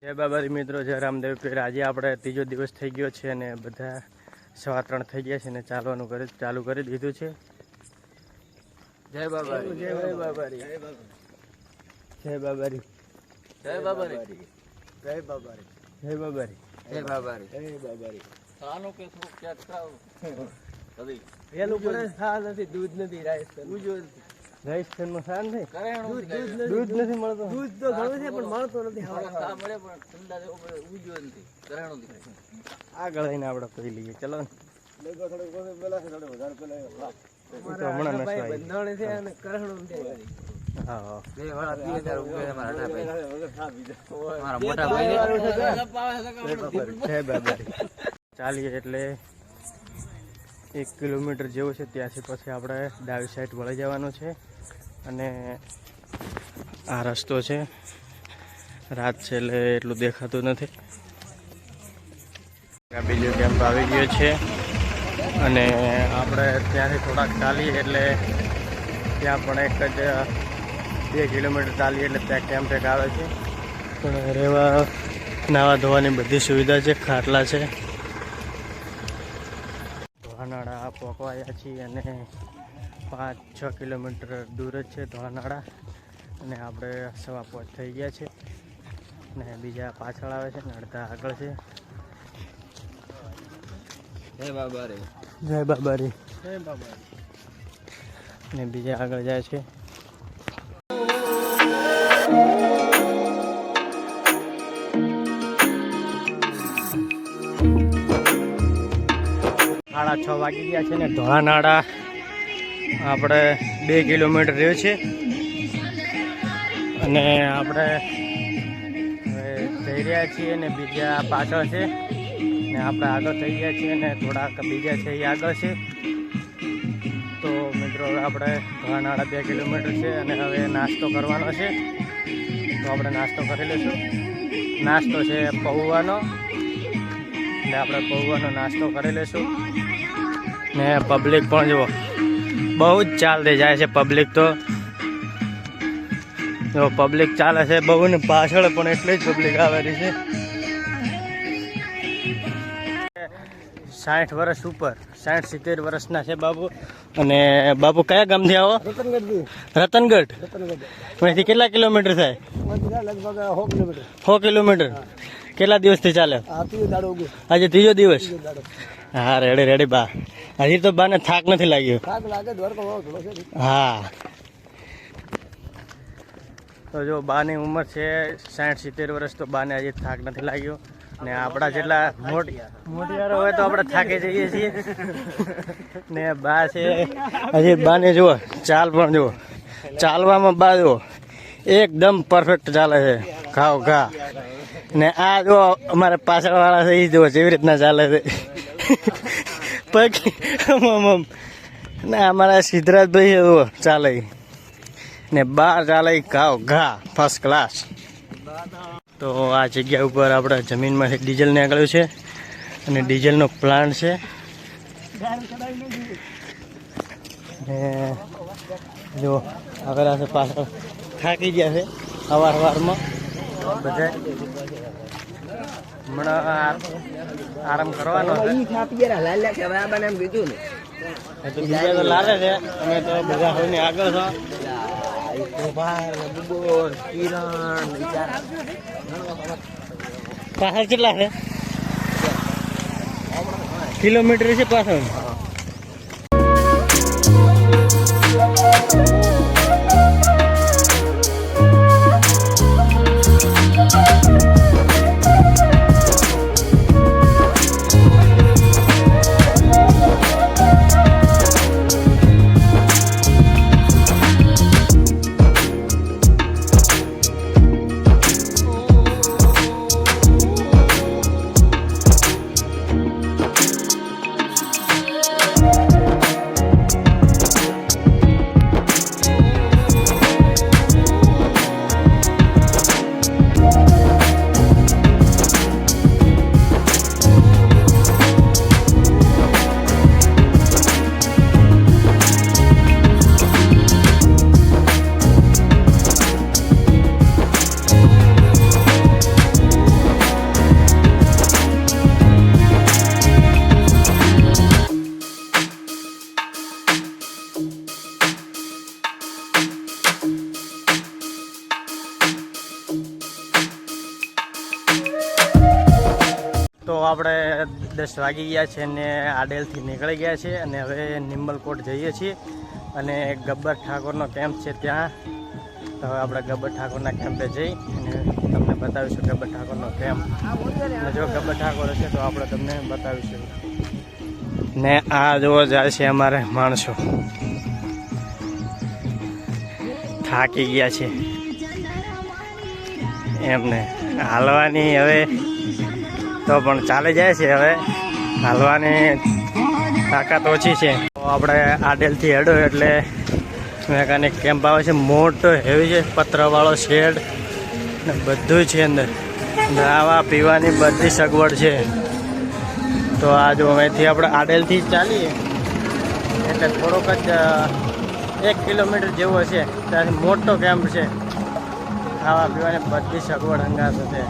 જય બાબારી મિત્રો, જય રામદેવ પીર। આજે આપણે ત્રીજો દિવસ થઈ ગયો છે અને બધા 3:15 થઈ ગયા છે અને ચાલવાનું ચાલુ કરી દીધું છે। જય બાબારી, જય બાબારી, જય બાબારી, જય બાબારી, જય બાબારી, જય બાબારી, જય બાબારી, જય બાબારી। આનો કે થોડું ચેક કરાવો કદી એનું પડે થા નથી, દૂધ નથી રાજસ્થાનમાં શાન છે, દૂધ નથી મળતો। દૂધ તો ઘણું છે પણ મળતો નથી, મળે પણ ઠંડા ઉજો નથી, કરાણો નથી। આગળ આવીને આપણે પી લઈએ, ચલો ને ચાલીએ એટલે 1 કિલોમીટર જેવું છે, ત્યાંથી પછી આપણે ડાબી સાઈડ વળી જવાનું છે। અને આ રસ્તો છે, રાત છે એટલે એટલું દેખાતું નથી। બીજો કેમ્પ આવી ગયો છે અને આપણે ત્યાંથી થોડાક ચાલીએ એટલે ત્યાં પણ એક જ 2 કિલોમીટર ચાલીએ એટલે ત્યાં કેમ્પ એક આવે છે, પણ રહેવા નાવા ધોવાની બધી સુવિધા છે, ખાટલા છે। ધોળાનાળા પહોંચવાયા છીએ અને 5-6 કિલોમીટર દૂર જ છે ધોળાનાળા, અને આપણે 5:15 થઈ ગયા છે અને બીજા પાછળ આવે છે ને અડધા આગળ છે। જય બાબારી, જય બાબારી, જય બાબારી, અને બીજા આગળ જાય છે। 6:30 વાગી ગયા છે ને ધોળાનાળા આપણે 2 કિલોમીટર રહ્યો છે અને આપણે હવે જઈ રહ્યા છીએ ને બીજા પાછળ છે ને આપણે આગળ થઈ ગયા છીએ ને થોડાક બીજા છે એ આગળ છે। તો મિત્રો હવે આપણે ધોળાનાળા 2 કિલોમીટર છે અને હવે નાસ્તો કરવાનો છે, તો આપણે નાસ્તો કરી લઈશું। નાસ્તો છે પૌવાનો, એટલે આપણે પૌવાનો નાસ્તો કરી લઈશું। ને પબ્લિક પણ જુઓ બહુ જ ચાલતી જાય છે, પબ્લિક તો જો પબ્લિક ચાલે છે બહુ ને પાછળ પણ એટલી જ પબ્લિક આવેલી છે। 60 વર્ષ ઉપર, 60-70 વર્ષના છે બાબુ। અને બાબુ કયા ગામથી આવો? રતનગઢ। અહીંથી કેટલા કિલોમીટર થાય? લગભગ 100 કિલોમીટર। કેટલા દિવસથી ચાલે? આજે ત્રીજો દિવસ। હા, રેડી બા, હજી તો બાને થાક નથી લાગ્યો? હા, તો જો બાની ઉંમર છે 60-70 વર્ષ, તો બાને હજી થાક નથી લાગ્યો। ને આપણા જેટલા મોટિયારો હોય તો આપણે થાકી જઈએ છીએ ને બા છે હજી, બાને જુઓ ચાલ પણ જુઓ, ચાલવામાં બા જુઓ એકદમ પરફેક્ટ ચાલે છે, ઘાવ ઘા। ને આ જો અમારા પાછળ વાળા છે એ જુઓ જેવી રીતના ચાલે છે પગ ને અમારા સિદ્ધરાજભાઈ જુઓ ચાલે ને બહાર ચાલે ઘાવ ઘા, ફર્સ્ટ ક્લાસ। તો આ જગ્યા ઉપર આપણે જમીનમાંથી ડીઝલ નીકળ્યું છે અને ડીઝલનો પ્લાન્ટ છે ને જો આવેલા છે પાછળ, થાકી ગયા છે સવારમાં બધા, હમણાં આરામ કરવાનો છે। બીજા તો લાલે છે, અમે તો બધા હોઈને આગળ છો। પાછળ કેટલા છે કિલોમીટર છે પાછળ? તો આપણે 10 વાગી ગયા છે ને આડેલથી નીકળી ગયા છે અને હવે નિંબલકોટ જઈએ છીએ અને ગબ્બર ઠાકોરનો કેમ્પ છે ત્યાં. તો હવે આપણે ગબ્બર ઠાકોરના કેમ્પે જઈ અને તમને બતાવીશું ગબ્બર ઠાકોરનો કેમ્પ. અને જો ગબ્બર ઠાકોર હશે તો આપણે તમને બતાવીશું. ને આ જોવો જાય છે અમારે માણસો થાકી ગયા છે એમને હાલવાની હવે તો પણ ચાલી જાય છે. હવે હાલવાની તાકાત ઓછી છે. તો આપણે આડેલથી હેડો એટલે મેકાનિક કેમ્પ આવે છે. મોટો હેવી છે, પતરાવાળો શેડ ને બધું છે અંદર. ખાવા પીવાની બધી સગવડ છે. તો આ જો અહીંથી આપણે આડેલથી ચાલીએ એટલે થોડોક જ 1 કિલોમીટર જેવો છે. ત્યાંથી મોટો કેમ્પ છે. ખાવા પીવાની બધી સગવડ હંગાત છે.